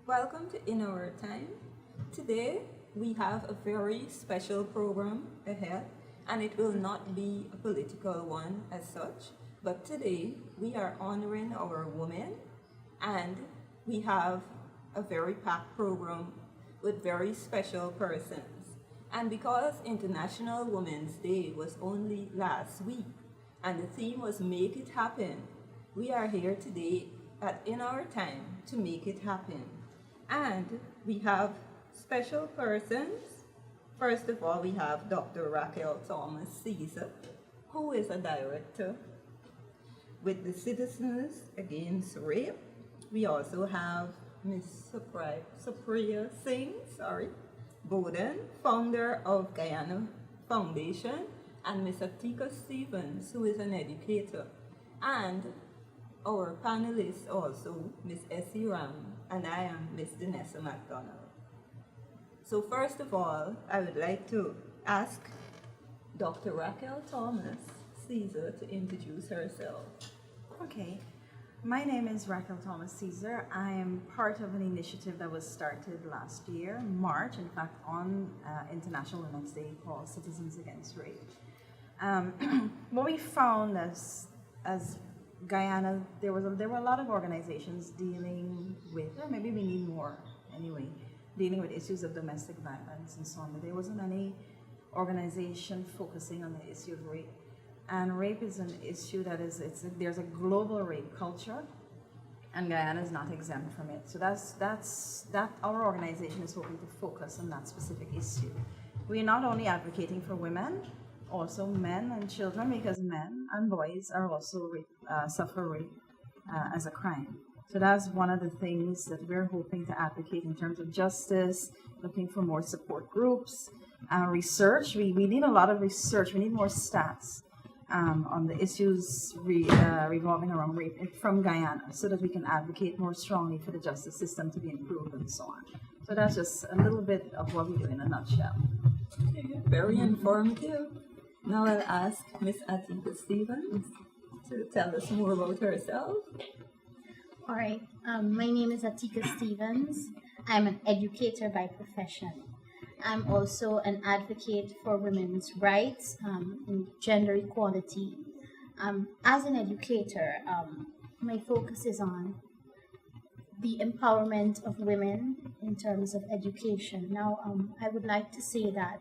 Welcome to In Our Time. Today we have a very special program ahead, and it will not be a political one as such, but today we are honoring our women, and we have a very packed program with very special persons. And because International Women's Day was only last week, and the theme was Make It Happen, we are here today at In Our Time to make it happen. And we have special persons. First of all, we have Dr. Raquel Thomas Caesar, who is a director with the Citizens Against Rape. We also have Ms. Supriya Singh, Bowden, founder of Guyana Foundation, and Ms. Atika Stevens, who is an educator. And our panelists also, Ms. Essie Ram, and I am Ms. Danessa McDonald. So first of all, I would like to ask Dr. Raquel Thomas Caesar to introduce herself. Okay. My name is Raquel Thomas Caesar. I am part of an initiative that was started last year, March, in fact, on International Women's Day called Citizens Against Rape. What we found as Guyana, there were a lot of organizations dealing with, or maybe we need more anyway, dealing with issues of domestic violence and so on, but there wasn't any organization focusing on the issue of rape. And rape is an issue that there's a global rape culture, and Guyana is not exempt from it. So that our organization is hoping to focus on that specific issue. We're not only advocating for women, also men and children, because men and boys are also suffer rape as a crime. So that's one of the things that we're hoping to advocate in terms of justice, looking for more support groups, research. We need a lot of research. We need more stats on the issues revolving around rape from Guyana, so that we can advocate more strongly for the justice system to be improved and so on. So that's just a little bit of what we do in a nutshell. Very informative. Now I'll ask Ms. Atika Stevens to tell us more about herself. All right. My name is Atika Stevens. I'm an educator by profession. I'm also an advocate for women's rights and gender equality. As an educator, my focus is on the empowerment of women in terms of education. Now, I would like to say that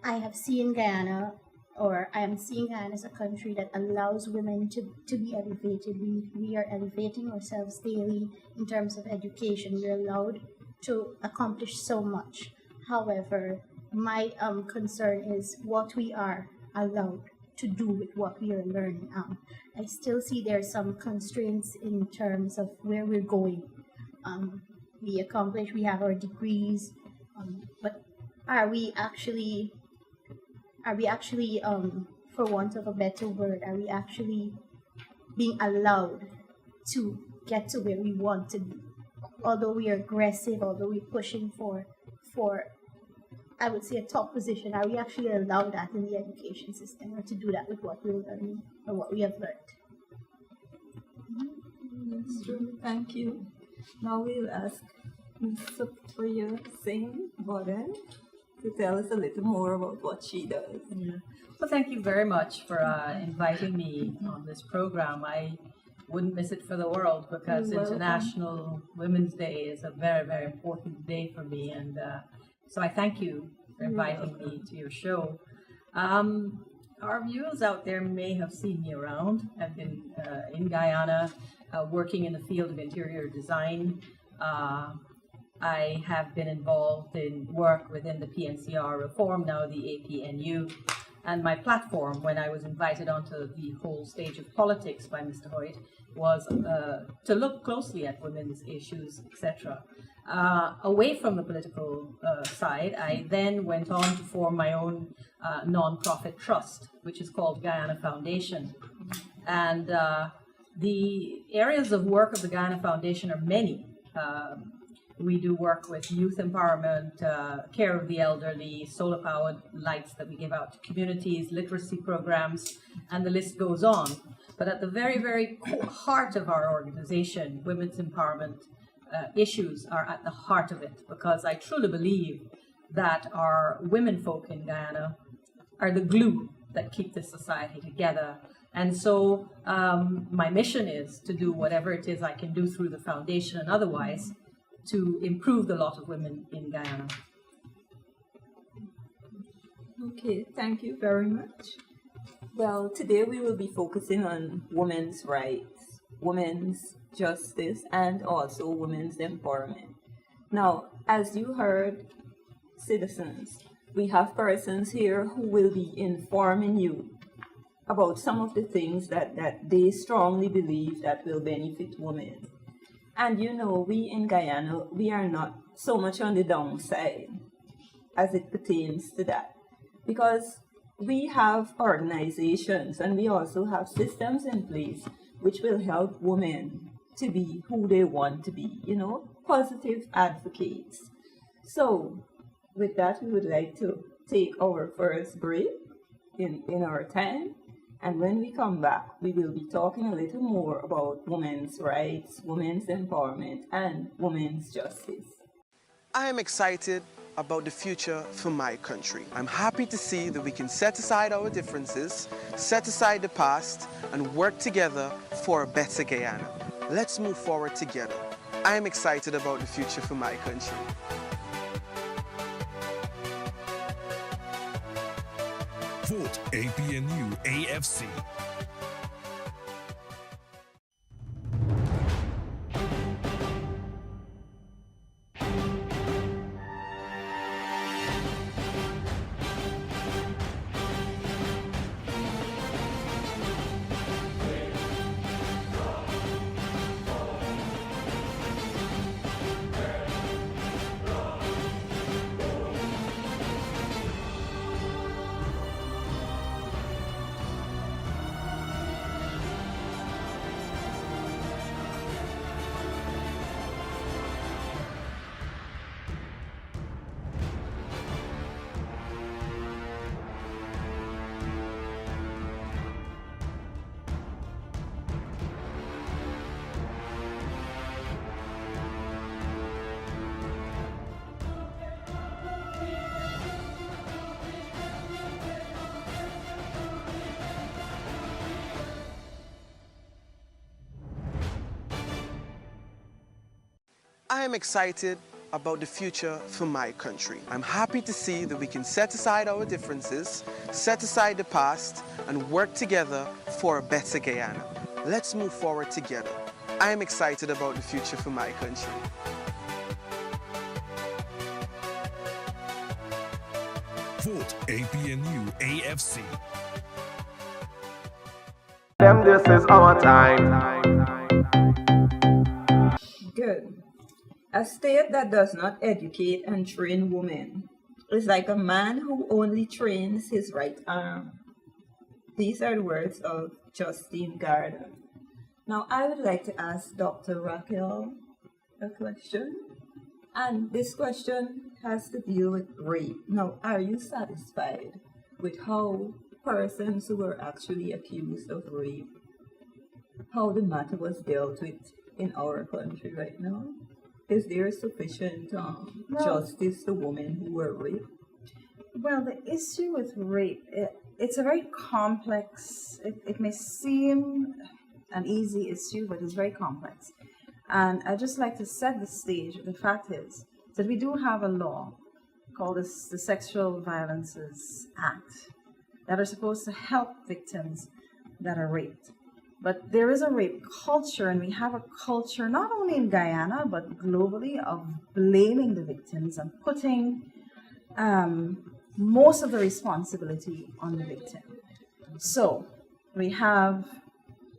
I have seen Guyana, or I am seeing Guyana as a country that allows women to be elevated. We are elevating ourselves daily in terms of education. We're allowed to accomplish so much. However, my concern is what we are allowed to do with what we are learning. I still see there are some constraints in terms of where we're going. We have our degrees, but are we actually, for want of a better word, are we actually being allowed to get to where we want to be? Although we are aggressive, although we're pushing for I would say a top position, are we actually allowed that in the education system, or to do that with what we're learning or what we have learned? That's true. Thank you. Now we'll ask Ms. Supriya Singh Bowden to tell us a little more about what she does. Yeah. Well, thank you very much for inviting me on this program. I wouldn't miss it for the world, because International Women's Day is a very, very important day for me, and so I thank you for inviting me to your show. Our viewers out there may have seen me around. I've been in Guyana working in the field of interior design. I have been involved in work within the PNCR reform, now the APNU. And my platform, when I was invited onto the whole stage of politics by Mr. Hoyt, was to look closely at women's issues, etc. Away from the political side, I then went on to form my own non-profit trust, which is called Guyana Foundation. And the areas of work of the Guyana Foundation are many. We do work with youth empowerment, care of the elderly, solar-powered lights that we give out to communities, literacy programs, and the list goes on. But at the very, very heart of our organization, women's empowerment, issues are at the heart of it, because I truly believe that our women folk in Guyana are the glue that keep this society together. And so my mission is to do whatever it is I can do through the foundation and otherwise to improve the lot of women in Guyana. Okay, thank you very much. Well, today we will be focusing on women's rights, women's justice, and also women's empowerment. Now, as you heard, citizens, we have persons here who will be informing you about some of the things that they strongly believe that will benefit women. And you know, we in Guyana, we are not so much on the downside as it pertains to that. Because we have organizations and we also have systems in place which will help women to be who they want to be, you know, positive advocates. So, with that, we would like to take our first break in our time. And when we come back, we will be talking a little more about women's rights, women's empowerment, and women's justice. I am excited about the future for my country. I'm happy to see that we can set aside our differences, set aside the past, and work together for a better Guyana. Let's move forward together. I am excited about the future for my country. Vote APNU AFC. I am excited about the future for my country. I'm happy to see that we can set aside our differences, set aside the past, and work together for a better Guyana. Let's move forward together. I am excited about the future for my country. Vote APNU AFC. This is our time. Good. A state that does not educate and train women is like a man who only trains his right arm. These are the words of Justine Garden. Now, I would like to ask Dr. Raquel a question. And this question has to deal with rape. Now, are you satisfied with how persons who were actually accused of rape, how the matter was dealt with in our country right now? Is there sufficient justice to women who were raped? Well, the issue with rape, it's a very complex, it may seem an easy issue, but it's very complex. And I'd just like to set the stage. The fact is that we do have a law called the Sexual Violences Act that are supposed to help victims that are raped. But there is a rape culture, and we have a culture not only in Guyana, but globally, of blaming the victims and putting most of the responsibility on the victim. So we have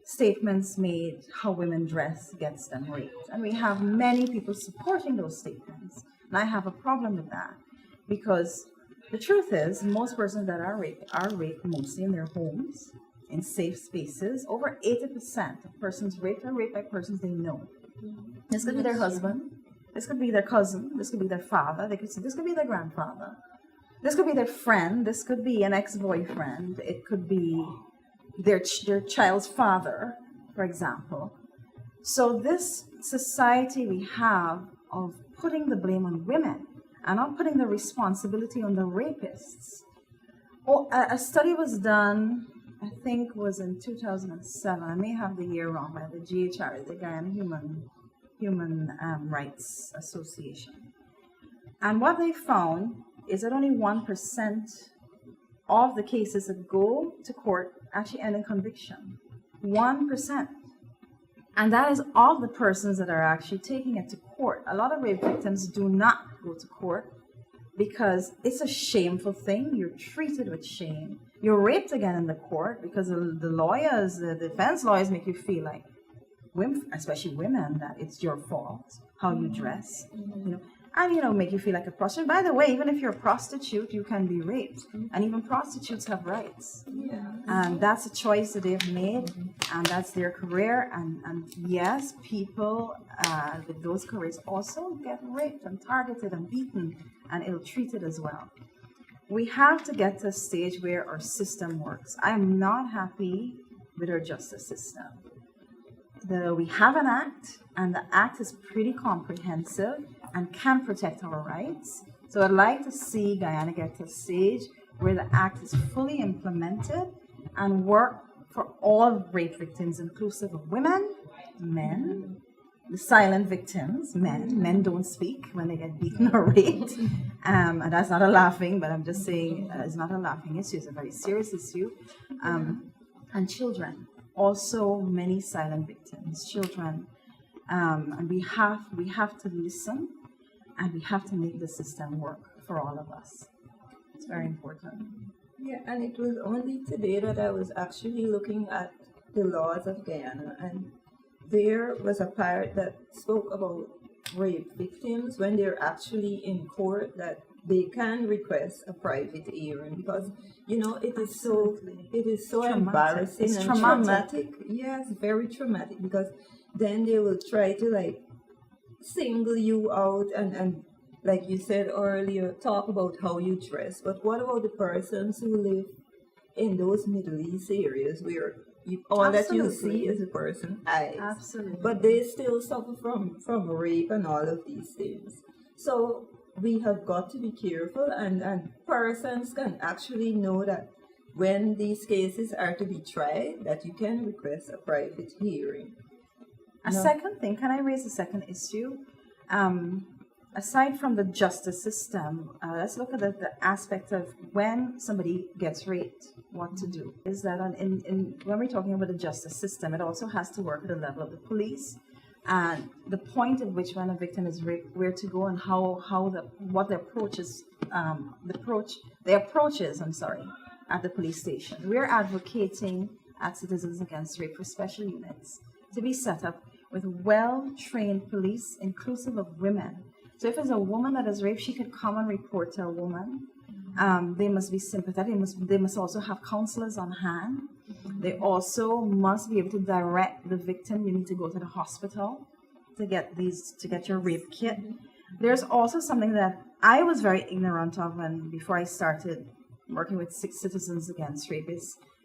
statements made how women dress gets them raped. And we have many people supporting those statements. And I have a problem with that, because the truth is most persons that are raped mostly in their homes, in safe spaces. Over 80% of persons raped are raped by persons they know. This could be their husband, this could be their cousin, this could be their father, this could be their grandfather, this could be their friend, this could be an ex-boyfriend, it could be their child's father, for example. So this society we have of putting the blame on women and not putting the responsibility on the rapists. A study was done, I think was in 2007. I may have the year wrong, by the GHR, the Guyana Human Rights Association. And what they found is that only 1% of the cases that go to court actually end in conviction. 1%. And that is all the persons that are actually taking it to court. A lot of rape victims do not go to court because it's a shameful thing. You're treated with shame. You're raped again in the court because the lawyers, the defense lawyers make you feel like, women, especially women, that it's your fault how you dress, you know. And, you know, make you feel like a prostitute. By the way, even if you're a prostitute, you can be raped. And even prostitutes have rights. Yeah. And that's a choice that they've made. And that's their career. And yes, people with those careers also get raped and targeted and beaten and ill-treated as well. We have to get to a stage where our system works. I am not happy with our justice system. We have an act, and the act is pretty comprehensive and can protect our rights. So I'd like to see Guyana get to a stage where the act is fully implemented and work for all rape victims, inclusive of women, men, the silent victims, men. Men don't speak when they get beaten or raped. And that's not a laughing, but I'm just saying it's not a laughing issue, it's a very serious issue. And children. Also many silent victims, children. And we have to listen, and we have to make the system work for all of us. It's very important. Yeah, and it was only today that I was actually looking at the laws of Guyana, and there was a part that spoke about rape victims when they're actually in court, that they can request a private hearing because, you know, it is so embarrassing it's and traumatic. Yes, very traumatic, because then they will try to like single you out and like you said earlier, talk about how you dress. But what about the persons who live in those Middle East areas where all that you see is a person's eyes? Absolutely. But they still suffer from rape and all of these things. So we have got to be careful, and persons can actually know that when these cases are to be tried, that you can request a private hearing. Second thing, can I raise a second issue? Aside from the justice system, let's look at the aspect of when somebody gets raped, what to do. Is that when we're talking about the justice system, it also has to work at the level of the police, and the point at which when a victim is raped, where to go and what the approach is, at the police station. We're advocating at Citizens Against Rape for special units to be set up with well-trained police, inclusive of women. So if it's a woman that is raped, she could come and report to a woman. They must be sympathetic. They must also have counselors on hand. They also must be able to direct the victim. You need to go to the hospital to get your rape kit. There's also something that I was very ignorant of before I started working with Citizens Against Rape.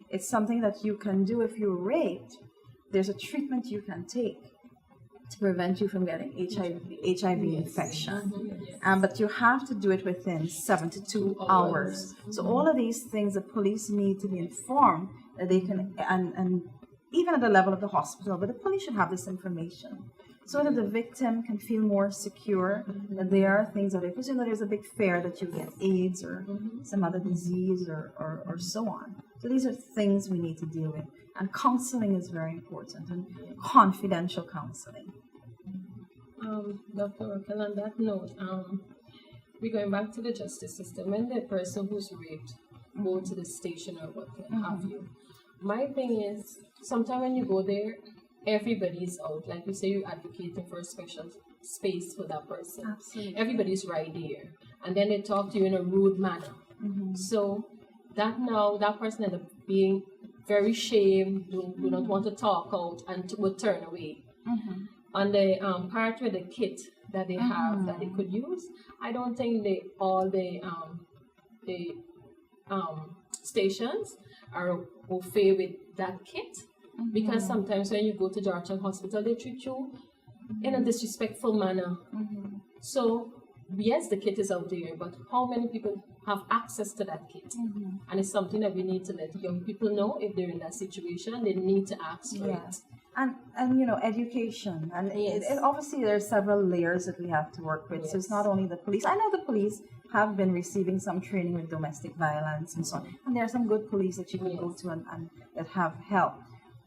It's something that you can do if you're raped. There's a treatment you can take to prevent you from getting HIV infection. But you have to do it within 72 hours. So all of these things, the police need to be informed that they can, and even at the level of the hospital, but the police should have this information so that the victim can feel more secure that there are things that, because you know there's a big fear that you get AIDS or some other disease or so on. So these are things we need to deal with. And counseling is very important, and confidential counseling. Dr. Raquel, on that note, we're going back to the justice system. When the person who's raped go to the station or what have you, my thing is, sometimes when you go there, everybody's out. Like you say, you're advocating for a special space for that person. Absolutely. Everybody's right there. And then they talk to you in a rude manner. So that person ends up being very shamed, do not want to talk out, and would turn away. On the part with the kit that they have that they could use, I don't think all the stations are okay with that kit. Because sometimes when you go to Georgetown Hospital, they treat you in a disrespectful manner. So, yes, the kit is out there, but how many people have access to that kit? And it's something that we need to let young people know if they're in that situation, they need to ask for it. And you know, education, and it obviously there's several layers that we have to work with. So it's not only the police. I know the police have been receiving some training with domestic violence and so on, and there are some good police that you can go to and that have help.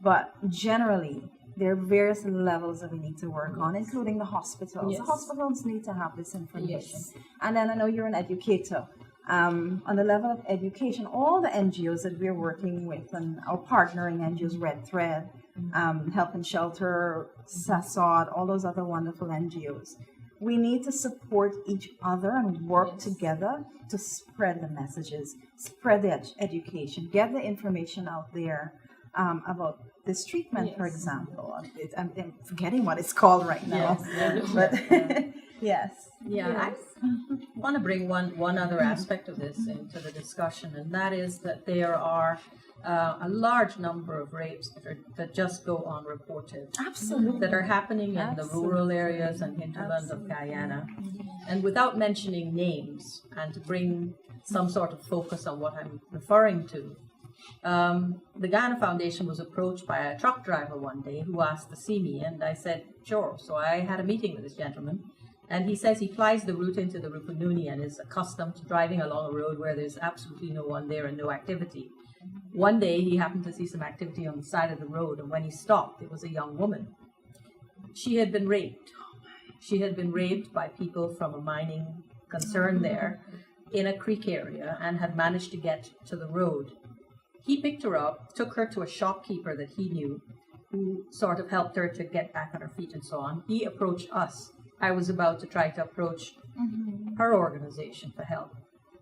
But generally, there are various levels that we need to work on, including the hospitals. The hospitals need to have this information. And then I know you're an educator. On the level of education, all the NGOs that we're working with and our partnering NGOs, Red Thread, Help and Shelter, SASOD, all those other wonderful NGOs, we need to support each other and work together to spread the messages, spread the education, get the information out there about this treatment, for example. I'm forgetting what it's called right now. But I want to bring one other aspect of this into the discussion, and that is that there are a large number of rapes that just go unreported. Absolutely. That are happening in the rural areas and hinterland of Guyana. And without mentioning names, and to bring some sort of focus on what I'm referring to, the Guyana Foundation was approached by a truck driver one day who asked to see me, and I said, sure. So I had a meeting with this gentleman, and he says he flies the route into the Rupununi and is accustomed to driving along a road where there's absolutely no one there and no activity. One day he happened to see some activity on the side of the road, and when he stopped, it was a young woman. She had been raped. She had been raped by people from a mining concern there in a creek area and had managed to get to the road. He picked her up, took her to a shopkeeper that he knew, who sort of helped her to get back on her feet and so on. He approached us. I was about to try to approach her organization for help.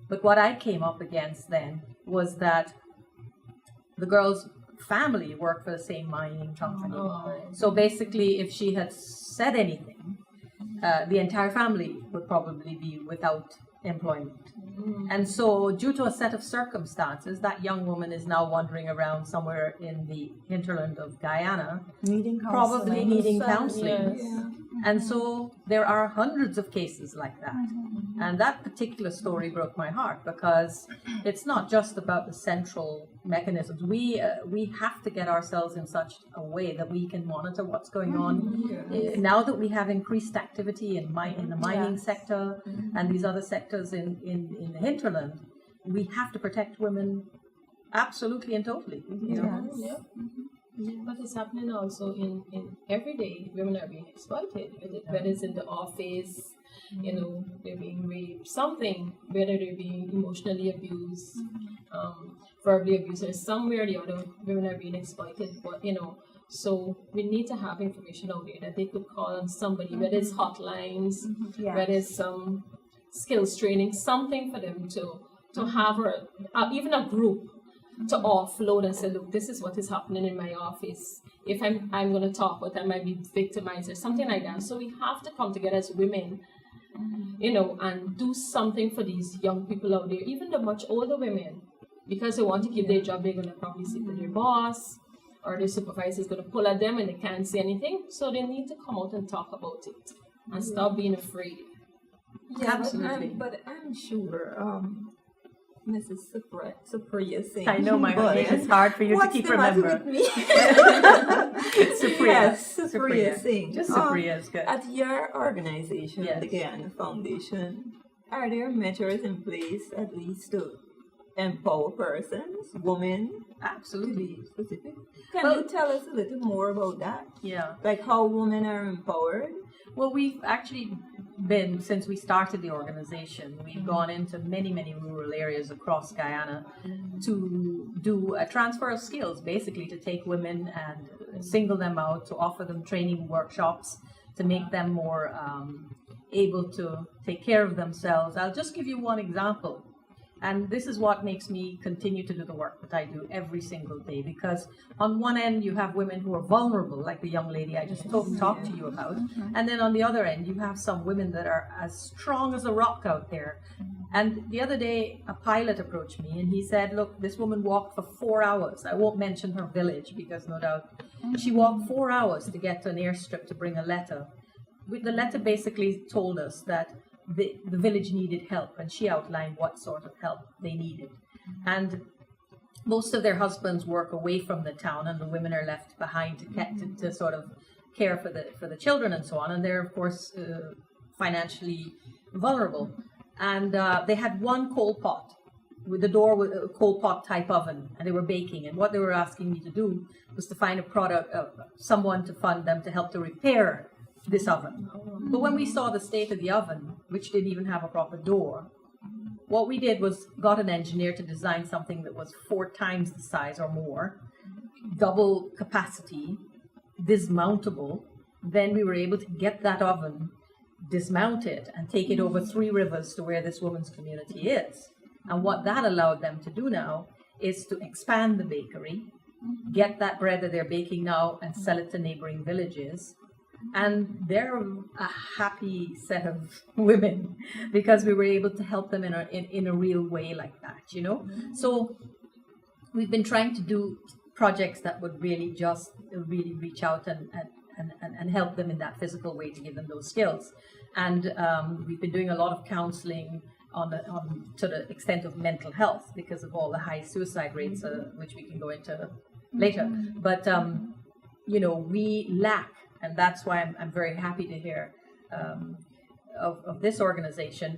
But what I came up against then was that the girl's family worked for the same mining company. So basically, if she had said anything, the entire family would probably be without employment. And so, due to a set of circumstances, that young woman is now wandering around somewhere in the hinterland of Guyana, probably needing counseling. And so, there are hundreds of cases like that. And that particular story broke my heart, because it's not just about the central mechanisms. We have to get ourselves in such a way that we can monitor what's going on. Now that we have increased activity in the mining sector and these other sectors in the hinterland, we have to protect women absolutely and totally. You know? But it's happening also in every day. Women are being exploited, whether it's in the office, you know, they're being raped, something, whether they're being emotionally abused, verbally abused, or somewhere or the other, women are being exploited. But, you know, so we need to have information out there that they could call on somebody, whether it's hotlines, whether it's some skills training, something for them to have, or even a group to offload and say, look, this is what is happening in my office. If I'm going to talk, but I might be victimized or something like that. So we have to come together as women, you know, and do something for these young people out there, even the much older women, because they want to keep their job. They're going to probably sleep with their boss, or their supervisor is going to pull at them and they can't say anything. So they need to come out and talk about it and stop being afraid. Absolutely. But I'm sure Mrs. Supriya Singh. I know my name is hard for you to keep remembering. Supriya Singh. Just Supriya is good. At your organization, the Guyana Foundation, are there measures in place at least to empower persons, women? Absolutely. To be specific. Can you tell us a little more about that? Yeah. Like how women are empowered? Well, we've actually been, since we started the organization, we've gone into many, many rural areas across Guyana to do a transfer of skills, basically to take women and single them out, to offer them training workshops, to make them more able to take care of themselves. I'll just give you one example. And this is what makes me continue to do the work that I do every single day, because on one end you have women who are vulnerable, like the young lady I just talked to you about, and then on the other end you have some women that are as strong as a rock out there, And the other day, a pilot approached me and he said, look, this woman walked for 4 hours. I won't mention her village because no doubt she walked 4 hours to get to an airstrip to bring a letter. The letter basically told us that the village needed help, and she outlined what sort of help they needed. And most of their husbands work away from the town, and the women are left behind to sort of care for the children and so on. And they're, of course, financially vulnerable. And they had one coal pot with the door with a coal pot type oven, and they were baking. And what they were asking me to do was to find a product, someone to fund them to help to repair this oven. But when we saw the state of the oven, which didn't even have a proper door, what we did was got an engineer to design something that was 4 times the size or more, double capacity, dismountable. Then we were able to get that oven, dismount it, and take it over 3 rivers to where this woman's community is. And what that allowed them to do now is to expand the bakery, get that bread that they're baking now and sell it to neighboring villages. And they're a happy set of women because we were able to help them in a real way like that, you know. So we've been trying to do projects that would really reach out and help them in that physical way to give them those skills. And we've been doing a lot of counseling on to the extent of mental health because of all the high suicide rates, which we can go into later. But you know, we lack. And that's why I'm very happy to hear of this organization.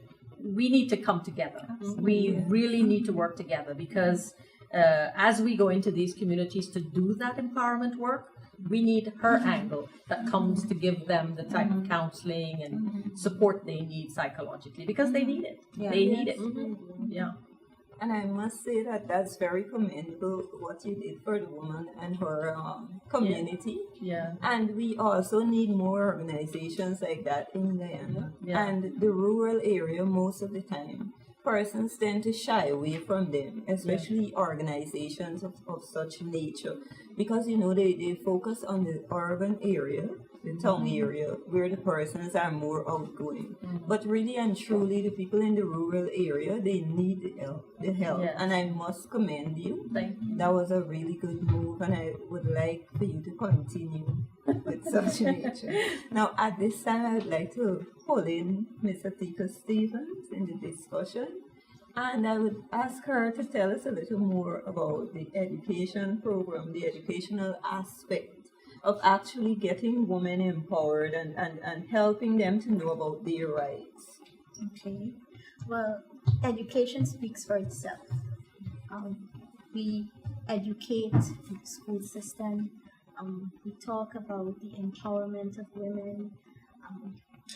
We need to come together. We really need to work together because as we go into these communities to do that empowerment work, we need her angle that comes to give them the type of counseling and support they need psychologically because they need it. They need it. Yeah. And I must say that that's very commendable what you did for the woman and her community. Yeah. And we also need more organizations like that in Guyana. Yeah. And the rural area, most of the time, persons tend to shy away from them, especially organizations of such nature. Because, you know, they focus on the urban area, the town area, where the persons are more outgoing. But really and truly, the people in the rural area, they need the help. Yes. And I must commend you. Thank you. That was a really good move, and I would like for you to continue with such nature. Now, at this time, I would like to pull in Ms. Atika Stevens in the discussion. And I would ask her to tell us a little more about the education program, the educational aspect of actually getting women empowered and helping them to know about their rights. Okay. Well, education speaks for itself. We educate in the school system. We talk about the empowerment of women.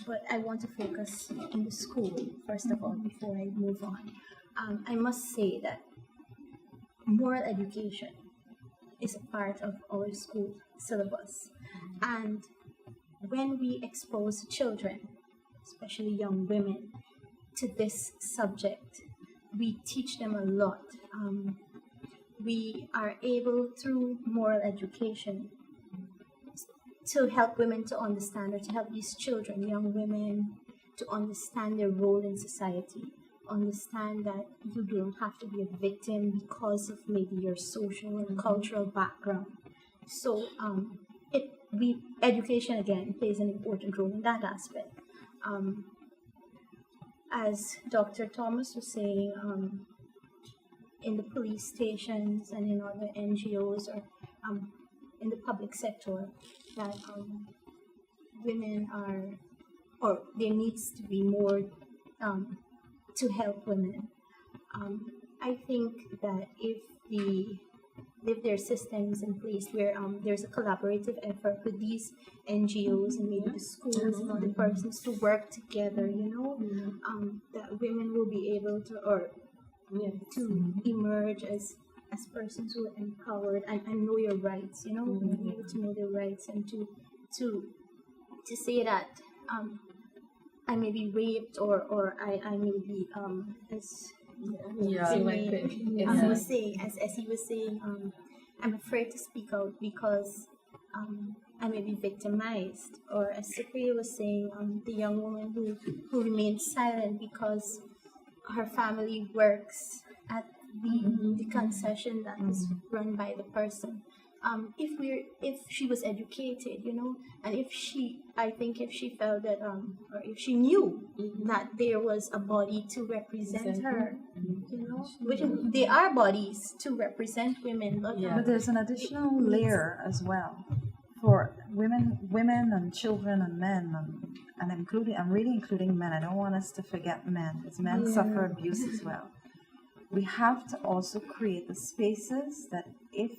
But I want to focus in the school, first of all, before I move on. I must say that moral education is a part of our school syllabus. And when we expose children, especially young women, to this subject, we teach them a lot. We are able, through moral education, to help women to understand, or to help these children, young women, to understand their role in society, understand that you don't have to be a victim because of maybe your social and cultural background. So education again plays an important role in that aspect. As Dr. Thomas was saying, in the police stations and in other NGOs or in the public sector, that women are, or there needs to be more to help women. I think that if there are systems in place where there's a collaborative effort with these NGOs and maybe the schools and other persons to work together, that women will be able to emerge as persons who are empowered and know your rights, be able to know their rights and to say that I may be raped or I may be as he was saying, I'm afraid to speak out because I may be victimized, or as Cyprian was saying, the young woman who remained silent because her family works at the concession that is run by the person. If she was educated, and if she felt that or if she knew that there was a body to represent her, which they are bodies to represent women, but But there's an additional layer as well for women and children and men, and I'm really including men. I don't want us to forget men, because men suffer abuse as well. We have to also create the spaces that if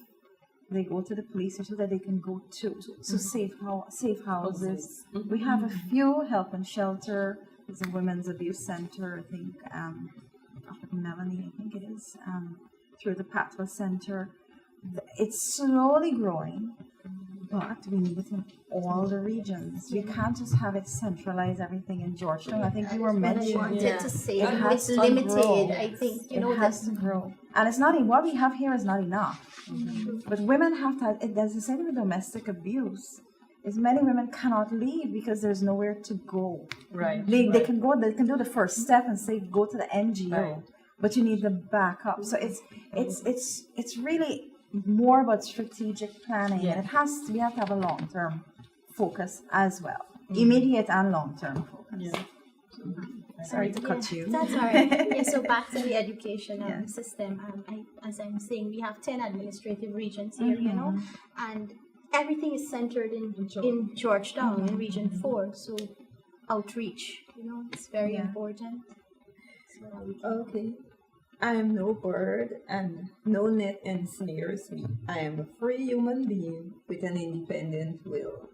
they go to the police or so that they can go to. So safe houses. We have a few help and shelter. There's a women's abuse center, I think, Melanie, I think it is, through the Patwa Center. It's slowly growing, but we need it in all the regions. We can't just have it centralize everything in Georgetown. I think you were what I mentioning. wanted to say. It has It's to limited. grow. I think It has to grow, and it's not. What we have here is not enough. But women have to. There's a side of domestic abuse. Is many women cannot leave because there's nowhere to go. Right. They can go. They can do the first step and say go to the NGO, Right. but you need the backup. So it's really more about strategic planning, and we have to have a long-term focus as well, immediate and long-term focus. Sorry to cut you. That's all right. So back to the education system. As I'm saying, we have 10 administrative regions here, and everything is centered in Georgetown, in Region 4. So outreach, it's very important. Okay. I am no bird, and no net ensnares me. I am a free human being with an independent will.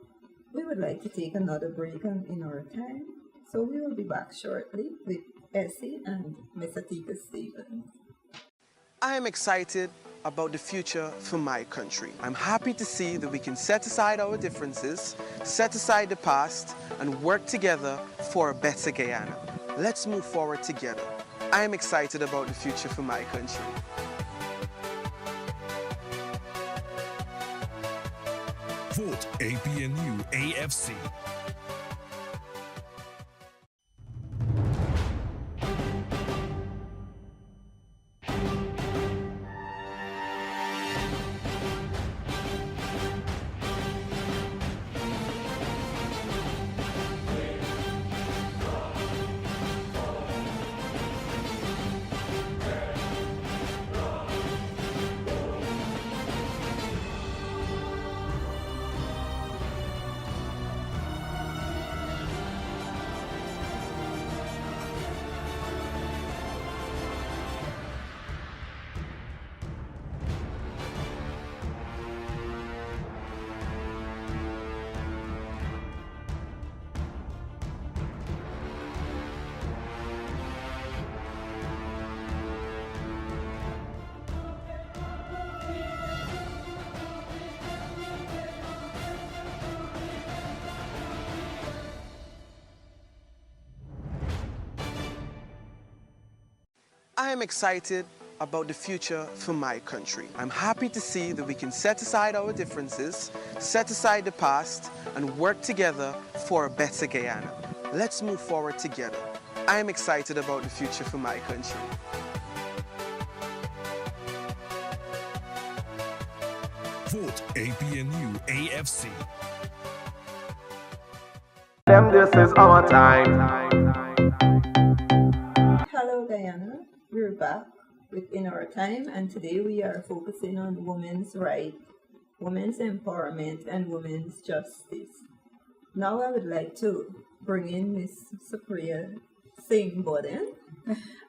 We would like to take another break in our time, so we will be back shortly with Essie and Miss Atika Stevens. I am excited about the future for my country. I'm happy to see that we can set aside our differences, set aside the past, and work together for a better Guyana. Let's move forward together. I am excited about the future for my country. Vote APNU AFC. I am excited about the future for my country. I'm happy to see that we can set aside our differences, set aside the past, and work together for a better Guyana. Let's move forward together. I am excited about the future for my country. Vote APNU AFC. This is our time. Hello Guyana, we're back within our time, and today we are focusing on women's rights, women's empowerment, and women's justice. Now I would like to bring in Miss Supriya Singh Bodin,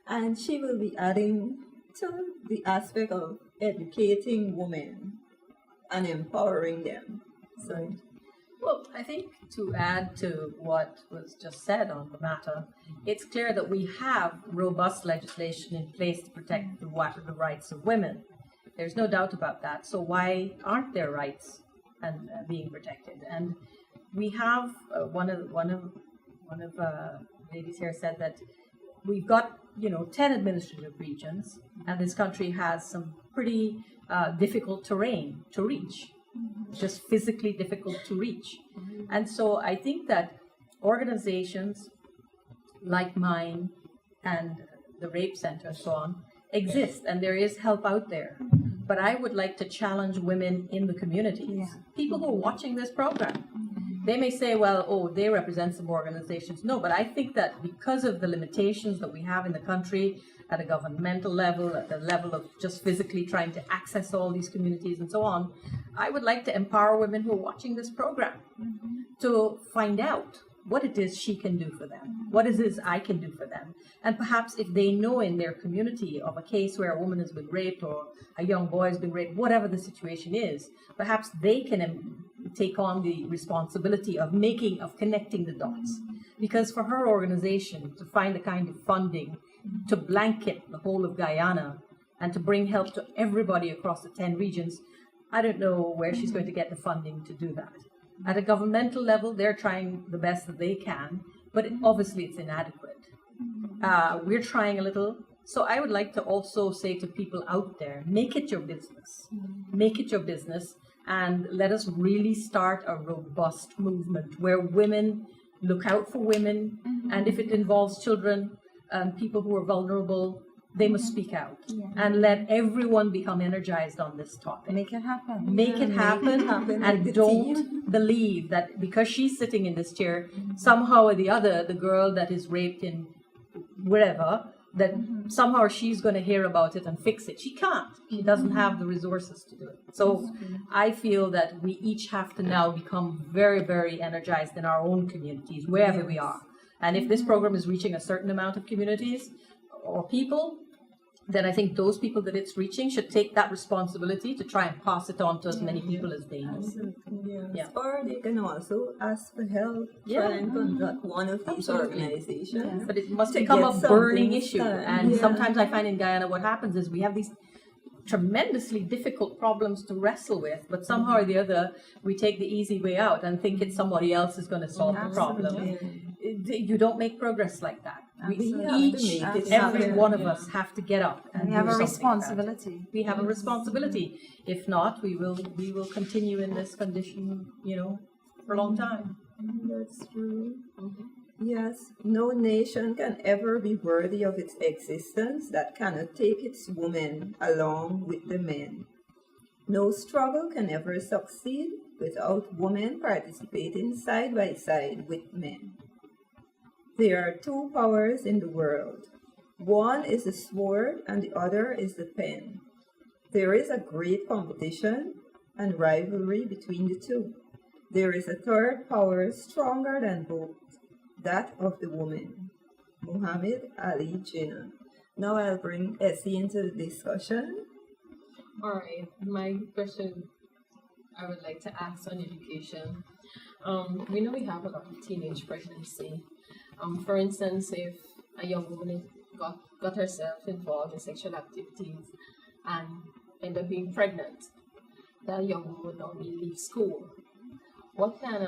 and she will be adding to the aspect of educating women and empowering them. So, Well, I think to add to what was just said on the matter, it's clear that we have robust legislation in place to protect the rights of women. There's no doubt about that. So why aren't their rights and being protected? And we have one of ladies here said that we've got 10 administrative regions, and this country has some pretty difficult terrain to reach. Just physically difficult to reach. And so I think that organizations like mine and the rape center and so on, exist, and there is help out there. But I would like to challenge women in the communities, people who are watching this program. They may say, well, oh, they represent some organizations. No, but I think that because of the limitations that we have in the country at a governmental level, at the level of just physically trying to access all these communities and so on, I would like to empower women who are watching this program to find out what it is she can do for them, what it is I can do for them. And perhaps if they know in their community of a case where a woman has been raped or a young boy has been raped, whatever the situation is, perhaps they can take on the responsibility of connecting the dots. Because for her organization to find the kind of funding to blanket the whole of Guyana and to bring help to everybody across the 10 regions, I don't know where she's going to get the funding to do that. At a governmental level, they're trying the best that they can, but obviously it's inadequate. We're trying a little. So I would like to also say to people out there, make it your business. Make it your business, and let us really start a robust movement where women look out for women, and if it involves children and people who are vulnerable, they must speak out and let everyone become energized on this topic. Make it happen. Make it happen, and don't believe that because she's sitting in this chair, somehow or the other, the girl that is raped in wherever, that somehow she's going to hear about it and fix it. She can't. She doesn't have the resources to do it. So I feel that we each have to now become very, very energized in our own communities, wherever we are. And if this program is reaching a certain amount of communities or people, then I think those people that it's reaching should take that responsibility to try and pass it on to as many people as they know. Yes. Or they can also ask for help, try and conduct one of these organizations. But it must to become get a burning something issue. done. And sometimes I find in Guyana what happens is we have these tremendously difficult problems to wrestle with, but somehow or the other we take the easy way out and think it's somebody else is going to solve the problem. You don't make progress like that. We each, every one of us, have to get up and We have do a something responsibility. about it. We have a responsibility. If not, we will continue in this condition, for a long time. That's true. Yes, no nation can ever be worthy of its existence that cannot take its women along with the men. No struggle can ever succeed without women participating side by side with men. There are two powers in the world. One is the sword and the other is the pen. There is a great competition and rivalry between the two. There is a third power stronger than both, that of the woman. Muhammad Ali Jinnah. Now I'll bring Essie into the discussion. All right, my question I would like to ask on education. We know we have a lot of teenage pregnancy. For instance, if a young woman got herself involved in sexual activities and ended up being pregnant, that young woman would normally leave school. What can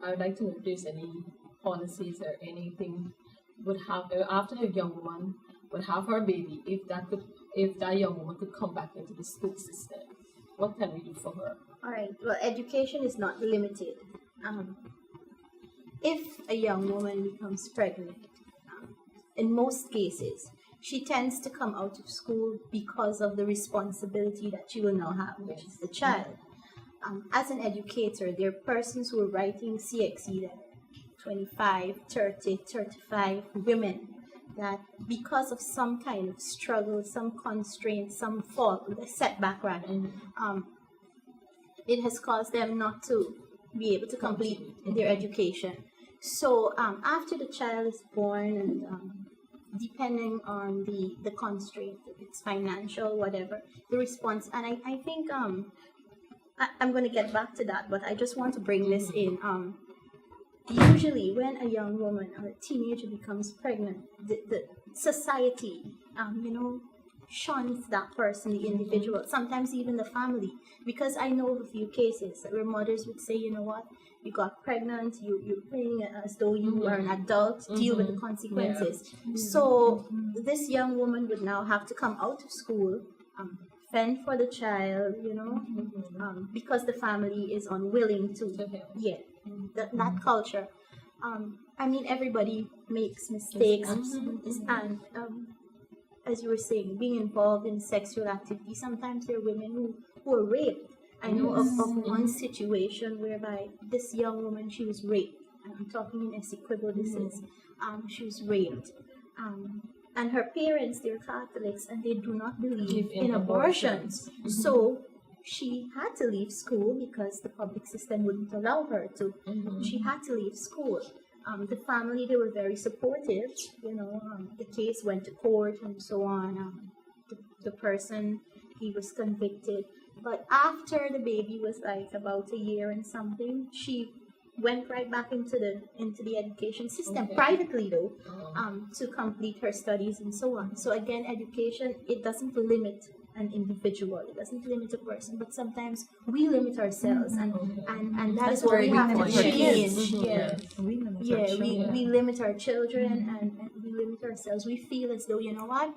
I would like to know if there's any policies or anything would happen after the young woman would have her baby, if that young woman could come back into the school system. What can we do for her? All right. Well, education is not limited. If a young woman becomes pregnant, in most cases, she tends to come out of school because of the responsibility that she will now have, which is the child. As an educator, there are persons who are writing CXE that are 25, 30, 35 women that because of some kind of struggle, some constraint, some fault, a setback rather, it has caused them not to be able to complete their education. So after the child is born, and depending on the constraint, if it's financial, whatever, the response, and I think I'm going to get back to that, but I just want to bring this in. Usually when a young woman or a teenager becomes pregnant, the society, shuns that person, the individual, sometimes even the family, because I know of a few cases where mothers would say, you know what, you got pregnant, you're playing as though you are an adult, deal with the consequences. So this young woman would now have to come out of school, fend for the child, because the family is unwilling to, that culture. I mean, everybody makes mistakes, Absolutely. and as you were saying, being involved in sexual activity, sometimes there are women who are raped. I know of one situation whereby this young woman, she was raped. I'm talking in Essequibo, this is. She was raped. And her parents, they're Catholics, and they do not believe in abortions. So she had to leave school because the public system wouldn't allow her to. She had to leave school. The family, they were very supportive. The case went to court and so on. The person, he was convicted. But after the baby was like about a year and something, she went right back into the education system, privately though, to complete her studies and so on. So again, education, it doesn't limit an individual, it doesn't limit a person, but sometimes we limit ourselves, and that is what we have to change. We limit our children, and we limit ourselves. We feel as though, you know what,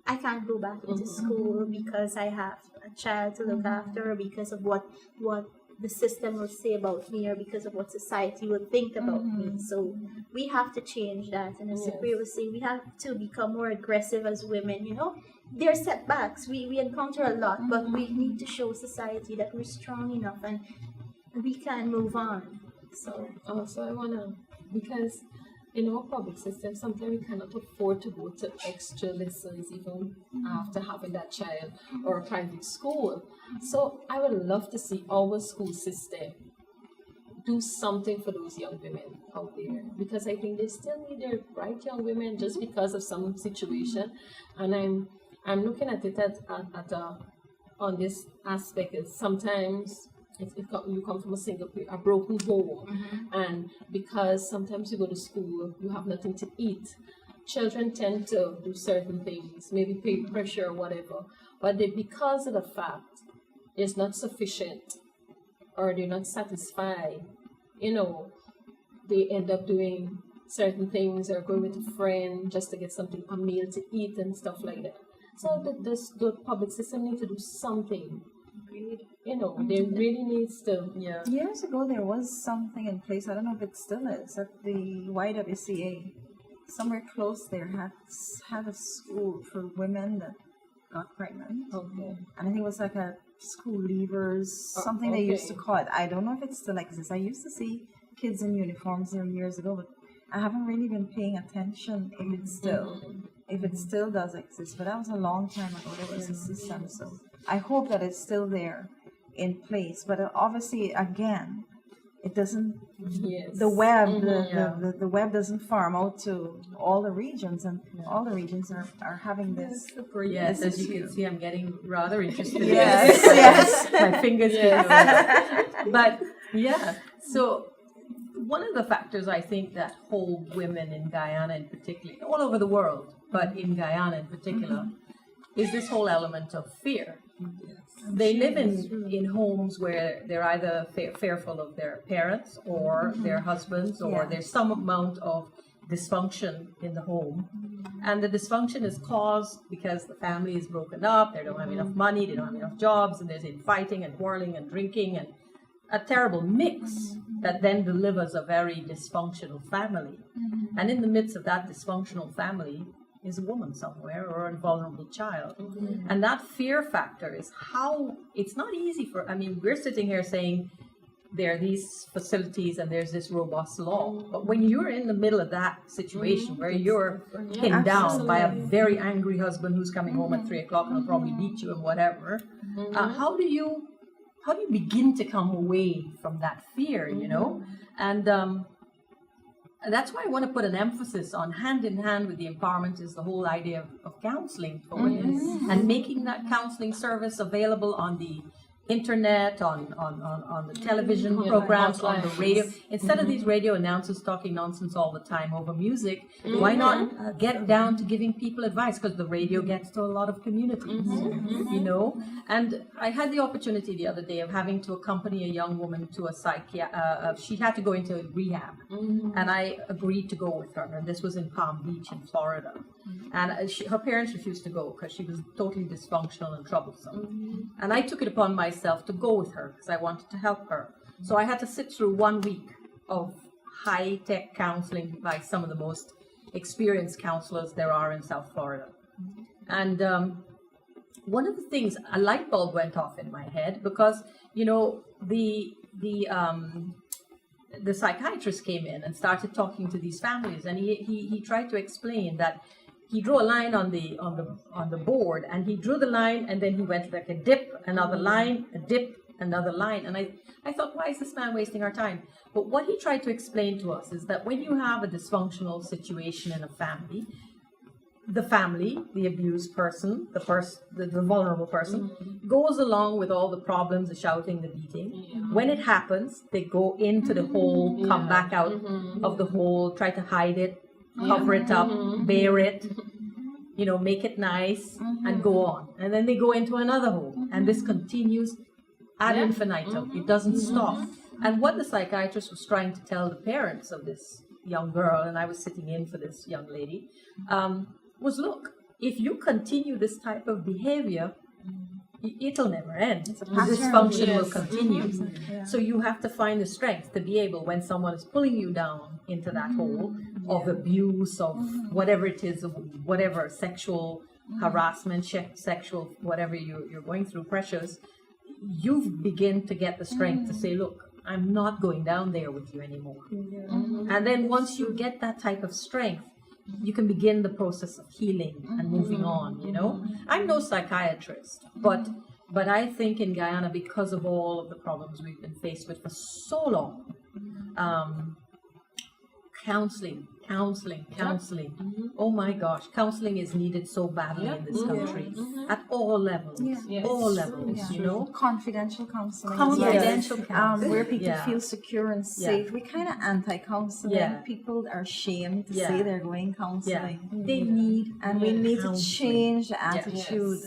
I can't go back into school because I have a child to look after, or because of what the system will say about me, or because of what society will think about me. So we have to change that. And as Cypriot was saying, we have to become more aggressive as women. There are setbacks. We encounter a lot, but we need to show society that we're strong enough and we can move on. So also I wanna, because in our public system, sometimes we cannot afford to go to extra lessons even after having that child, or a private school. So I would love to see our school system do something for those young women out there, because I think they still need their bright young women just because of some situation. And I'm looking at it on this aspect is sometimes you come from a broken home, and because sometimes you go to school, you have nothing to eat. Children tend to do certain things, maybe peer pressure or whatever, but because of the fact it's not sufficient, or they're not satisfied, they end up doing certain things, or going with a friend just to get a meal to eat and stuff like that. So the public system need to do something. There really needs to. Yeah. Years ago, there was something in place. I don't know if it still is. At the YWCA, somewhere close there, had a school for women that got pregnant. Okay. And I think it was like a school leavers, something they used to call it. I don't know if it still exists. I used to see kids in uniforms there years ago, but I haven't really been paying attention if it still does exist. But that was a long time ago. There was a system, so I hope that it's still there in place. But obviously, again, it doesn't. Yes. The web, the web doesn't farm out to all the regions, and all the regions are having this. Yes, as you can see, I'm getting rather interested. Yes. My fingers. But so one of the factors I think that hold women in Guyana in particular, all over the world, but in Guyana in particular, is this whole element of fear. They live in homes where they're either fearful of their parents or their husbands, or there's some amount of dysfunction in the home. And the dysfunction is caused because the family is broken up, they don't have enough money, they don't have enough jobs, and there's infighting and quarreling and drinking, and a terrible mix that then delivers a very dysfunctional family. And in the midst of that dysfunctional family is a woman somewhere, or a vulnerable child. And that fear factor is how it's not easy we're sitting here saying there are these facilities and there's this robust law, but when you're in the middle of that situation where you're pinned down by a very angry husband who's coming home at 3 o'clock and will probably beat you and whatever, how do you begin to come away from that fear, And that's why I want to put an emphasis on, hand in hand with the empowerment, is the whole idea of counseling for women, and making that counseling service available on the internet, on the television programs, on the radio. Instead of these radio announcers talking nonsense all the time over music, why not get down to giving people advice? Because the radio gets to a lot of communities, And I had the opportunity the other day of having to accompany a young woman to a she had to go into rehab, and I agreed to go with her. And this was in Palm Beach in Florida. And her parents refused to go because she was totally dysfunctional and troublesome. And I took it upon myself to go with her because I wanted to help her. So I had to sit through 1 week of high-tech counseling by some of the most experienced counselors there are in South Florida. And one of the things, a light bulb went off in my head because, you know, the psychiatrist came in and started talking to these families, and he tried to explain that he drew a line on the board, and he drew the line, and then he went like a dip, another line, a dip, another line, and I thought, why is this man wasting our time? But what he tried to explain to us is that when you have a dysfunctional situation in a family, the abused person, the vulnerable person, goes along with all the problems, the shouting, the beating. When it happens, they go into the hole, come back out of the hole, try to hide it, cover it up, bear it, you know, make it nice, and go on. And then they go into another hole, and this continues ad infinitum. It doesn't stop. And what the psychiatrist was trying to tell the parents of this young girl, and I was sitting in for this young lady, was, look, if you continue this type of behavior, it'll never end. The dysfunction will continue. So you have to find the strength to be able, when someone is pulling you down into that hole of abuse, of whatever it is, of whatever sexual harassment, sexual whatever you're going through, pressures, you begin to get the strength to say, look, I'm not going down there with you anymore. And then once you get that type of strength, you can begin the process of healing and moving on, you know. I'm no psychiatrist, but I think in Guyana, because of all of the problems we've been faced with for so long, counseling. Oh my gosh, counseling is needed so badly in this country at all levels, all levels, you know. Confidential counseling. Confidential counseling. Where people feel secure and safe. We're kind of anti-counseling. People are ashamed to say they're going counseling. They need, and we need to change the attitude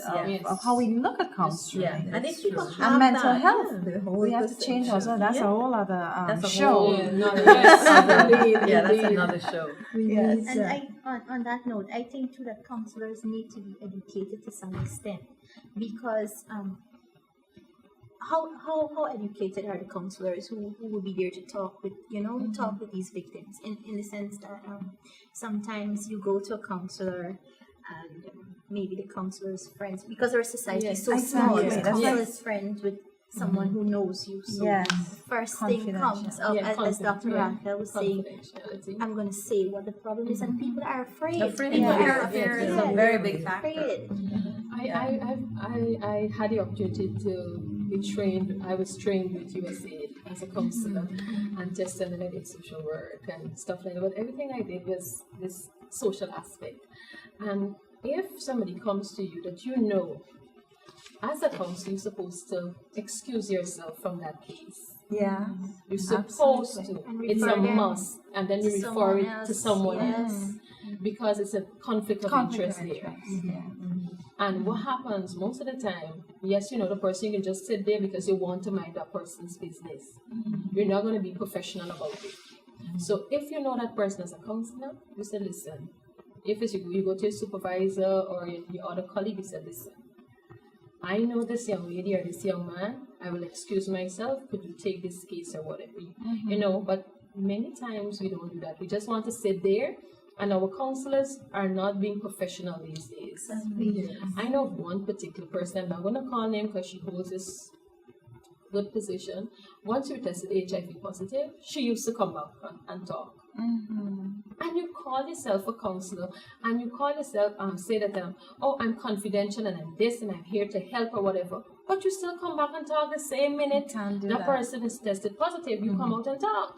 of how we look at counseling. And if people have and mental that, health, we have to change also. That's a whole other show. That's another show. And on that note, I think too that counselors need to be educated to some extent, because how educated are the counselors who will be there to talk with, you know, talk with these victims in the sense that sometimes you go to a counselor and maybe the counselor's friends, because our society is so small, the counselor is friends with someone who knows you. So first thing comes up, as Dr. Raquel was saying, I'm going to say what the problem is, and people are afraid. People are afraid. It's a very big factor. I had the opportunity to be trained. I was trained with USAID as a counselor and just and then I did social work and stuff like that. But everything I did was this social aspect. And if somebody comes to you that you know, as a counselor, you're supposed to excuse yourself from that case. You're supposed to. It's a must. And then you refer it to someone else. Because it's a conflict of interest there. And what happens most of the time, yes, you know, the person, you can just sit there because you want to mind that person's business. You're not going to be professional about it. So if you know that person as a counselor, you say, listen. If it's you go to your supervisor or your other colleague, you say, listen, I know this young lady or this young man, I will excuse myself, could you take this case or whatever, you know, but many times we don't do that. We just want to sit there, and our counselors are not being professional these days. I know of one particular person, I'm not going to call name because she holds this good position. Once you tested HIV positive, she used to come back and talk. And you call yourself a counselor, and you call yourself, say that, oh, I'm confidential and I'm this and I'm here to help or whatever. But you still come back and talk the same minute the person is tested positive. You come out and talk.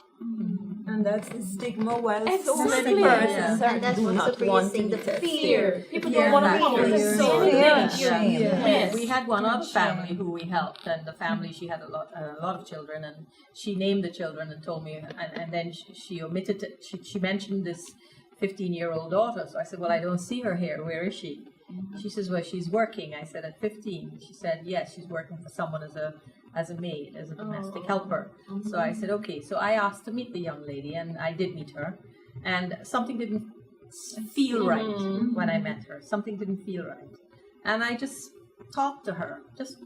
And that's the stigma. While so Exactly. many persons And that's do what's not the want biggest to thing, be the tested. Fear. People don't want to come out and say anything. Yes. We had one other family who we helped, and the family, she had a lot of children, and she named the children and told me, and then she omitted to, she mentioned this 15-year-old daughter. So I said, well, I don't see her here. Where is she? She says, well, she's working. I said, at 15. She said, yes, she's working for someone as a maid, as a domestic helper. So I said, okay. So I asked to meet the young lady, and I did meet her, and something didn't feel right when I met her. Something didn't feel right, and I just talked to her, just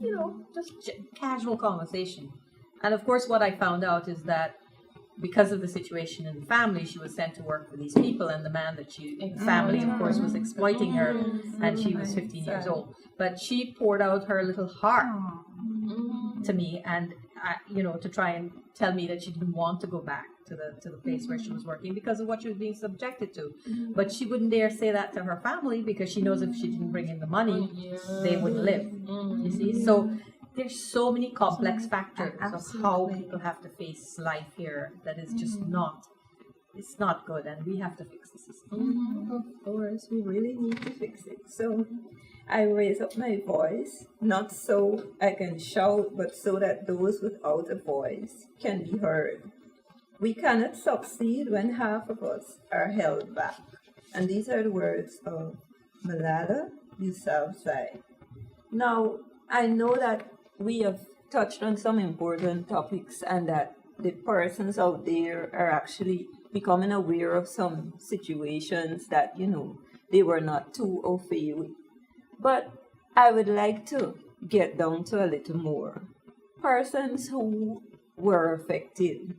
casual conversation. And of course, what I found out is that because of the situation in the family, she was sent to work for these people, and the man that the family, of course, was exploiting her, and she was 15 years old. But she poured out her little heart to me, and to try and tell me that she didn't want to go back to the place where she was working because of what she was being subjected to. But she wouldn't dare say that to her family because she knows if she didn't bring in the money, they wouldn't live. You see, so there's so many complex factors of how people have to face life here that is just it's not good, and we have to fix the system. Of course, we really need to fix it. So I raise up my voice, not so I can shout, but so that those without a voice can be heard. We cannot succeed when half of us are held back. And these are the words of Malala Yousafzai. Now, I know that we have touched on some important topics and that the persons out there are actually becoming aware of some situations that, they were not too au fait with. But I would like to get down to a little more. Persons who were affected,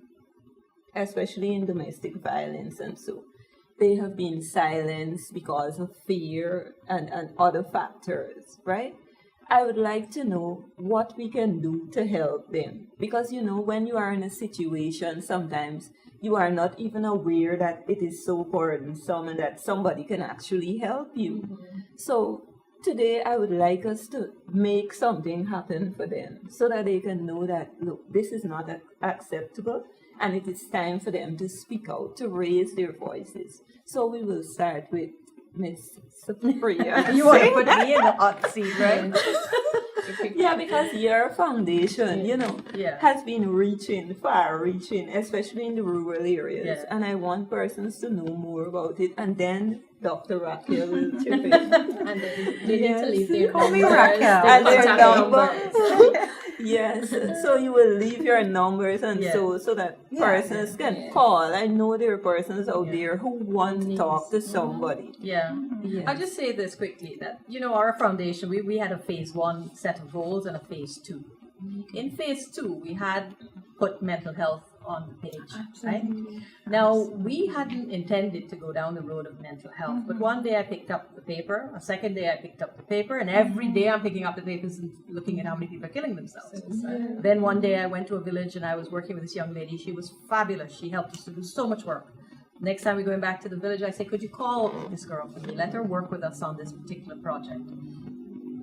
especially in domestic violence and so, they have been silenced because of fear and other factors, right? I would like to know what we can do to help them. Because, when you are in a situation, sometimes you are not even aware that it is so burdensome and that somebody can actually help you. So today I would like us to make something happen for them so that they can know that, look, this is not acceptable and it is time for them to speak out, to raise their voices. So we will start with Miss Supriya. You want to put me in the hot seat, right? Yeah, because your foundation, has been far-reaching, especially in the rural areas. Yeah. And I want persons to know more about it. And then Dr. Raquel will chip in. And they need to leave their Call me numbers, Raquel. they And need to their have numbers. Yes, so you will leave your numbers and so that persons can call. I know there are persons out there who want to talk to somebody. Yeah. Yes. I'll just say this quickly, that, our foundation, we had a phase 1 set of goals and a phase 2. In phase 2, we had put mental health on the page, right? Now, we hadn't intended to go down the road of mental health, but one day I picked up the paper, a second day I picked up the paper, and every day I'm picking up the papers and looking at how many people are killing themselves. Then one day I went to a village and I was working with this young lady. She was fabulous. She helped us to do so much work. Next time we're going back to the village, I say, could you call this girl for me? Let her work with us on this particular project.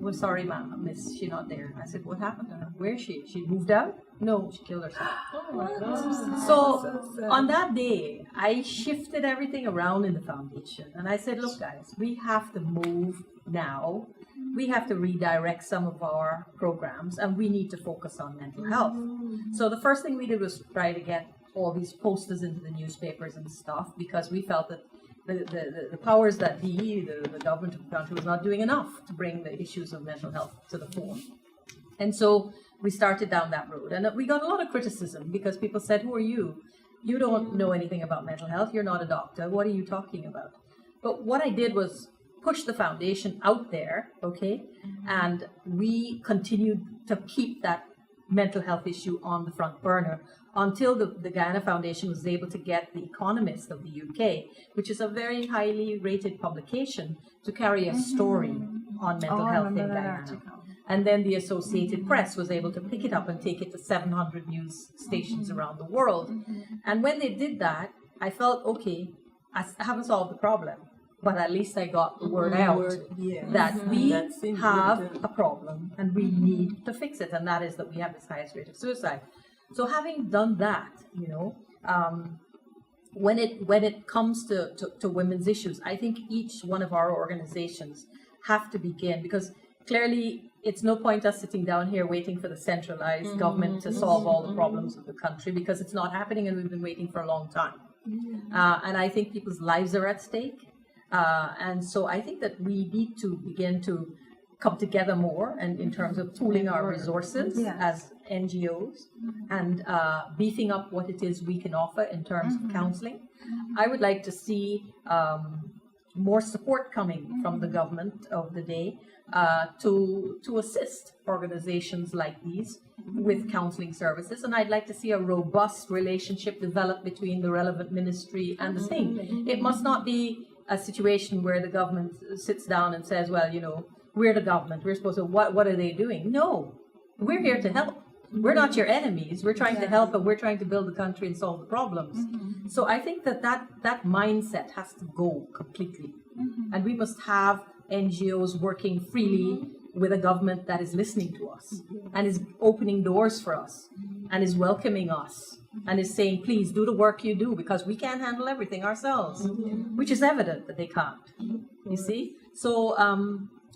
Well, sorry, ma'am, miss, she's not there. I said, what happened to her? Where is she? She moved out? No, she killed herself. Oh my God. So on that day, I shifted everything around in the foundation. And I said, look, guys, we have to move now. We have to redirect some of our programs, and we need to focus on mental health. So the first thing we did was try to get all these posters into the newspapers and stuff, because we felt that the powers that be, the government of the country, was not doing enough to bring the issues of mental health to the fore. And so we started down that road. And we got a lot of criticism because people said, who are you? You don't know anything about mental health. You're not a doctor. What are you talking about? But what I did was push the foundation out there, okay? And we continued to keep that mental health issue on the front burner until the Guyana Foundation was able to get The Economist of the UK, which is a very highly rated publication, to carry a story on mental health in Guyana. And then the Associated Press was able to pick it up and take it to 700 news stations around the world. And when they did that, I felt, okay, I haven't solved the problem, but at least I got the word out that we have a problem and we need to fix it. And that is that we have this highest rate of suicide. So having done that, when it comes to women's issues, I think each one of our organizations have to begin, because clearly it's no point us sitting down here waiting for the centralized government to solve all the problems of the country, because it's not happening and we've been waiting for a long time. And I think people's lives are at stake. And so I think that we need to begin to come together more, and in terms of pooling our resources as NGOs and beefing up what it is we can offer in terms of counseling. I would like to see more support coming from the government of the day to assist organizations like these with counseling services. And I'd like to see a robust relationship develop between the relevant ministry and the thing. It must not be a situation where the government sits down and says, well, you know, we're the government, we're supposed to, what are they doing? No, we're here to help. We're not your enemies. We're trying to help, and we're trying to build the country and solve the problems. So I think that mindset has to go completely. And we must have NGOs working freely with a government that is listening to us and is opening doors for us and is welcoming us and is saying, please do the work you do, because we can't handle everything ourselves, which is evident that they can't. You see? So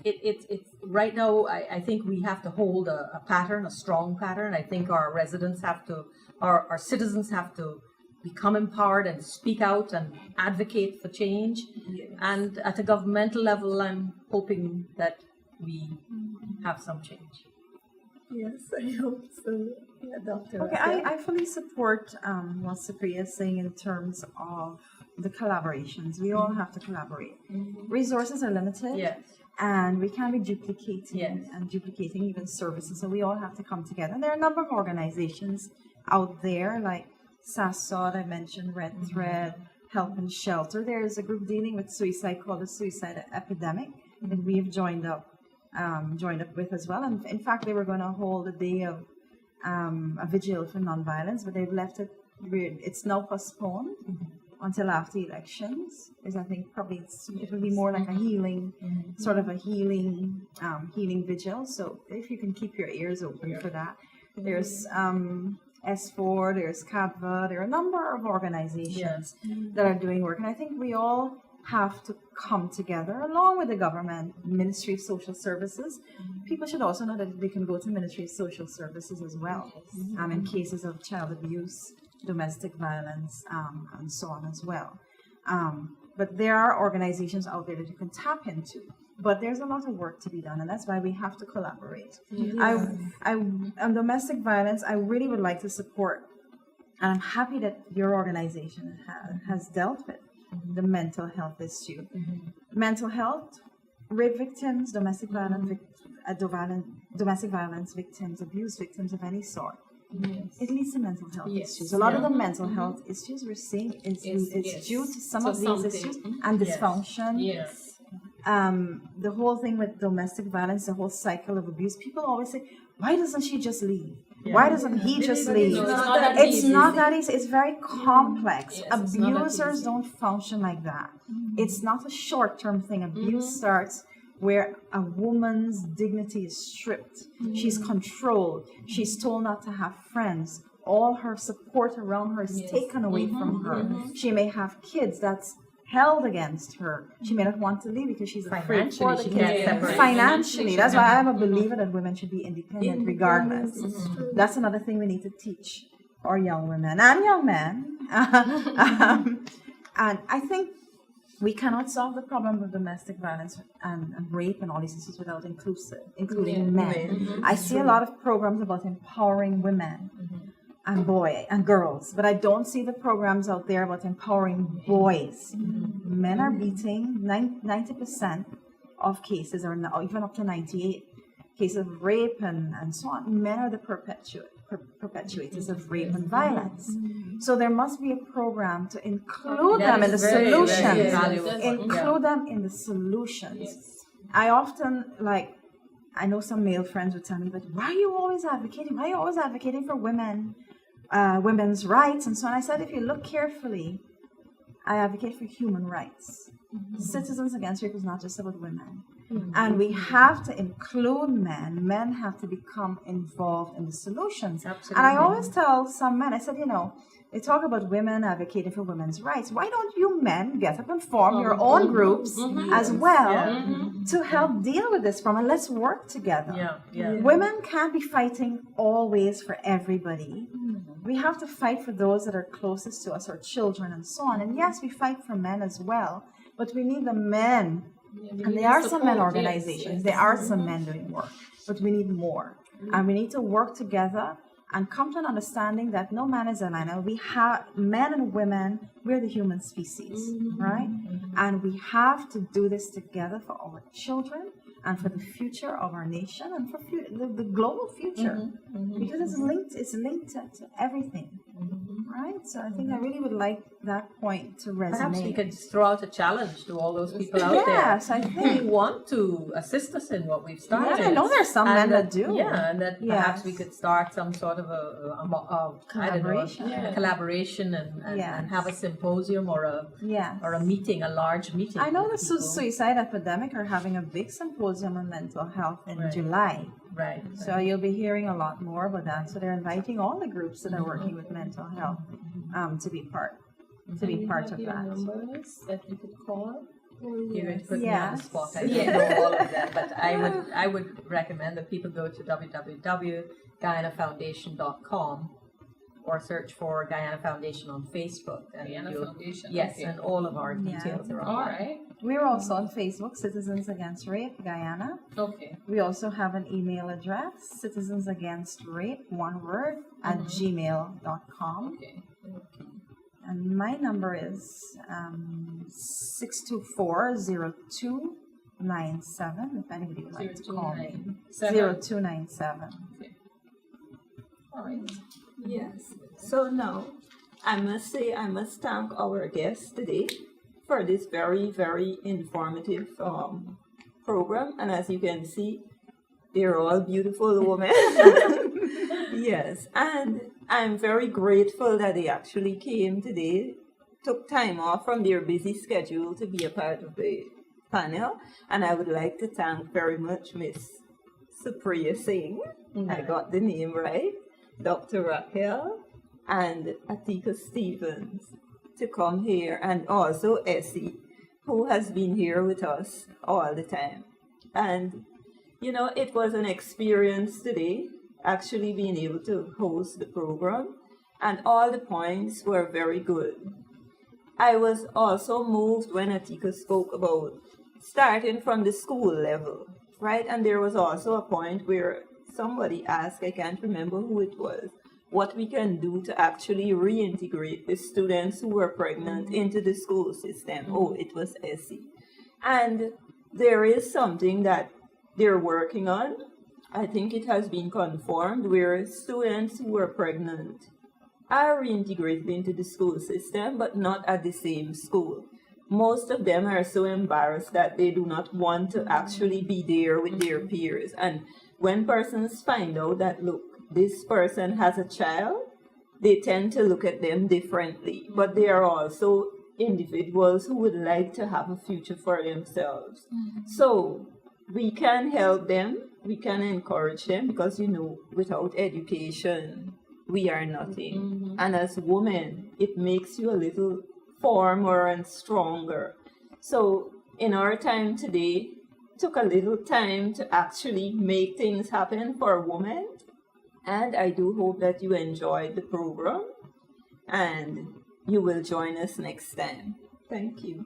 it's right now, I think we have to hold a pattern, a strong pattern. I think our residents have to, our citizens have to become empowered and speak out and advocate for change. And at a governmental level, I'm hoping that we have some change. Yes, I hope so. Yeah, Doctor. Okay, I fully support what Supriya is saying in terms of the collaborations. We all have to collaborate. Resources are limited. Yes. And we can't be duplicating Yes. and duplicating even services. So we all have to come together. And there are a number of organizations out there like SASOD, I mentioned, Red Thread, Help and Shelter. There's a group dealing with suicide called the Suicide Epidemic that we have joined up with as well. And in fact, they were going to hold a day of a vigil for nonviolence, but they've left it weird. It's now postponed until after elections, because I think probably it will be more like a healing, sort of a healing vigil. So if you can keep your ears open for that. There's S4, there's CADVA, there are a number of organizations that are doing work. And I think we all have to come together along with the government, Ministry of Social Services. People should also know that they can go to Ministry of Social Services as well in cases of child abuse, domestic violence, and so on as well. But there are organizations out there that you can tap into. But there's a lot of work to be done, and that's why we have to collaborate. On domestic violence, I really would like to support, and I'm happy that your organization has dealt with the mental health issue. Mental health, rape victims, domestic violence victims, abuse victims of any sort. It leads to mental health issues. A lot of the mental health issues we're seeing is due to some of these issues and dysfunction. The whole thing with domestic violence, the whole cycle of abuse, people always say, why doesn't she just leave? Why doesn't he just leave? It's not that easy. It's very complex. Abusers don't function like that. It's not a short-term thing. Abuse starts where a woman's dignity is stripped. She's controlled. She's told not to have friends. All her support around her is taken away from her. She may have kids that's held against her. She may not want to leave because she's afraid for the kids. Financially. That's why I'm a believer that women should be independent regardless. That's another thing we need to teach our young women and young men. And I think we cannot solve the problem of domestic violence and rape and all these issues without including men. I see a lot of programs about empowering women and girls, but I don't see the programs out there about empowering boys. Men are beating 90% of cases, or even up to 98 cases of rape and so on. Men are the perpetuators of rape and violence. So there must be a program to include them in the solutions. Include them in the solutions. I often, I know some male friends would tell me, but why are you always advocating? Why are you always advocating for women's rights and so on? I said, if you look carefully, I advocate for human rights. Citizens Against Rape is not just about women. And we have to include men. Men have to become involved in the solutions. Absolutely. And I always tell some men, I said, they talk about women advocating for women's rights. Why don't you men get up and form your own groups as well to help deal with this problem? And let's work together. Women can't be fighting always for everybody. We have to fight for those that are closest to us, our children and so on. And yes, we fight for men as well, but we need the men. And there are some men organizations. There are some men doing work, but we need more. And we need to work together and come to an understanding that no man is an island. We have men and women, we're the human species, right? And we have to do this together for our children and for the future of our nation and for the global future, because it's linked to everything, right? So I think I really would like that point to resonate. Perhaps we could throw out a challenge to all those people out there. Yes, I think. Who want to assist us in what we've started. Yeah, I know there's some men that do. Yeah, and that perhaps Yes. we could start some sort of Collaboration. collaboration and Yes. have a symposium or a meeting, a large meeting. I know the with people. suicide epidemic are having a big symposium on mental health in Right. July. Right. So you'll be hearing a lot more about that. So they're inviting all the groups that are working with mental health to be part of that. Numbers that you could call. You're going to put me on the Yes. spot. I don't know all of them, but I would recommend that people go to www.guyanafoundation.com or search for Guyana Foundation on Facebook. And Guyana you'll- Foundation, Yes, okay. and all of our details are on All there. right. We're also on Facebook, Citizens Against Rape, Guyana. Okay. We also have an email address, citizensagainstrape, one word, at gmail.com. Okay. And my number is 624-0297, if anybody would like to call me. 0297. All right. Yes. So now, I must thank our guests today for this very, very informative program. And as you can see, they're all beautiful women. Yes. And I'm very grateful that they actually came today, took time off from their busy schedule to be a part of the panel. And I would like to thank very much Miss Supriya Singh. I got the name right. Dr. Raquel and Atika Stevens to come here, and also Essie, who has been here with us all the time. And, you know, it was an experience today, actually being able to host the program, and all the points were very good. I was also moved when Atika spoke about starting from the school level, right? And there was also a point where somebody asked, I can't remember who it was, what we can do to actually reintegrate the students who were pregnant into the school system. Oh, it was Essie. And there is something that they're working on. I think it has been confirmed where students who were pregnant are reintegrated into the school system, but not at the same school. Most of them are so embarrassed that they do not want to actually be there with their peers. And when persons find out that, look, this person has a child, they tend to look at them differently. But they are also individuals who would like to have a future for themselves. So we can help them, we can encourage them, because, you know, without education, we are nothing. And as women, it makes you a little firmer and stronger. So in our time today, took a little time to actually make things happen for women. And I do hope that you enjoyed the program and you will join us next time. Thank you.